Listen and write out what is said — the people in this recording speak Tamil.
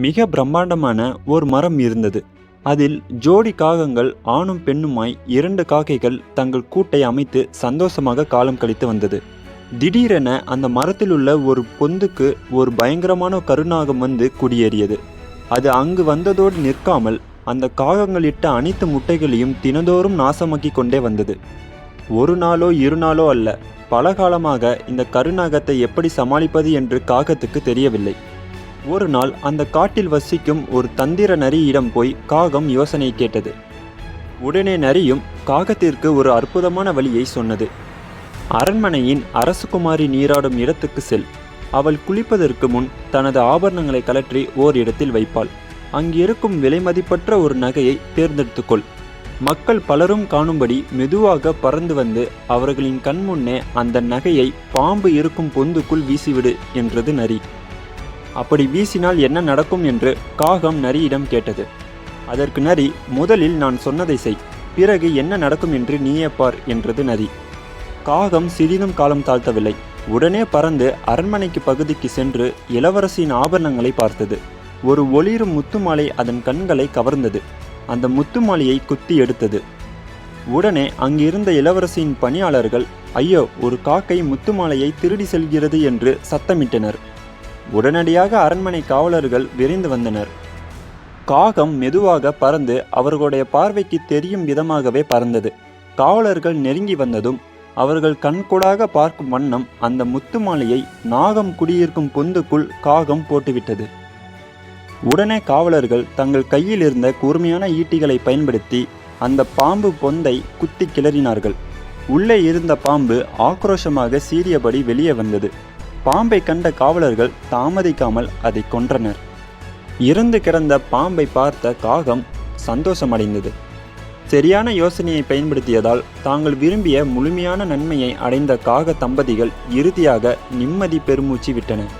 மிக பிரம்மாண்டமான ஒரு மரம் இருந்தது. அதில் ஜோடி காகங்கள் ஆணும் பெண்ணுமாய் 2 காக்கைகள் தங்கள் கூட்டை அமைத்து சந்தோஷமாக காலம் கழித்து வந்தது. திடீரென அந்த மரத்திலுள்ள ஒரு பொந்துக்கு ஒரு பயங்கரமான கருநாகம் வந்து குடியேறியது. அது அங்கு வந்ததோடு நிற்காமல் அந்த காகங்கள் இட்ட அனைத்து முட்டைகளையும் தினந்தோறும் நாசமாக்கி கொண்டே வந்தது. ஒரு நாளோ 2 நாளோ அல்ல, பல காலமாக இந்த கருநாகத்தை எப்படி சமாளிப்பது என்று காகத்துக்கு தெரியவில்லை. ஒரு நாள் அந்த காட்டில் வசிக்கும் ஒரு தந்திர நரியிடம் போய் காகம் யோசனை கேட்டது. உடனே நரியும் காகத்திற்கு ஒரு அற்புதமான வழியை சொன்னது. அரண்மனையின் அரசகுமாரி நீராடும் இடத்துக்கு செல். அவள் குளிப்பதற்கு முன் தனது ஆபரணங்களை கலற்றி ஓர் இடத்தில் வைப்பாள். அங்கிருக்கும் விலைமதிப்பற்ற ஒரு நகையை தேர்ந்தெடுத்துக்கொள். மக்கள் பலரும் காணும்படி மெதுவாக பறந்து வந்து அவர்களின் கண்முன்னே அந்த நகையை பாம்பு இருக்கும் பொந்துக்குள் வீசிவிடு என்றது நரி. அப்படி வீசினால் என்ன நடக்கும் என்று காகம் நரியிடம் கேட்டது. அதற்கு நரி, முதலில் நான் சொன்னதை செய், பிறகு என்ன நடக்கும் என்று நீயே பார் என்றது நரி. காகம் சிறிதும் காலம் தாழ்த்தவில்லை. உடனே பறந்து அரண்மனைக்கு பகுதிக்கு சென்று இளவரசியின் ஆபரணங்களை பார்த்தது. ஒரு ஒளிரும் முத்துமாலை அதன் கண்களை கவர்ந்தது. அந்த முத்துமாலையை குத்தி எடுத்தது. உடனே அங்கிருந்த இளவரசியின் பணியாளர்கள், ஐயோ, ஒரு காக்கை முத்துமாலையை திருடி செல்கிறது என்று சத்தமிட்டனர். உடனடியாக அரண்மனை காவலர்கள் விரைந்து வந்தனர். காகம் மெதுவாக பறந்து அவர்களுடைய பார்வைக்கு தெரியும் விதமாகவே பறந்தது. காவலர்கள் நெருங்கி வந்ததும் அவர்கள் கண்கூடாக பார்க்கும் வண்ணம் அந்த முத்துமாலையை நாகம் குடியிருக்கும் பொந்துக்குள் காகம் போட்டுவிட்டது. உடனே காவலர்கள் தங்கள் கையில் இருந்த கூர்மையான ஈட்டிகளை பயன்படுத்தி அந்த பாம்பு பொந்தை குத்தி கிளறினார்கள். உள்ளே இருந்த பாம்பு ஆக்ரோஷமாக சீறியபடி வெளியே வந்தது. பாம்பை கண்ட காவலர்கள் தாமதிக்காமல் அதை கொன்றனர். இறந்து கிடந்த பாம்பை பார்த்த காகம் சந்தோஷமடைந்தது. சரியான யோசனையை பயன்படுத்தியதால் தாங்கள் விரும்பிய முழுமையான நன்மையை அடைந்த காக தம்பதிகள் இறுதியாக நிம்மதி பெருமூச்சு விட்டனர்.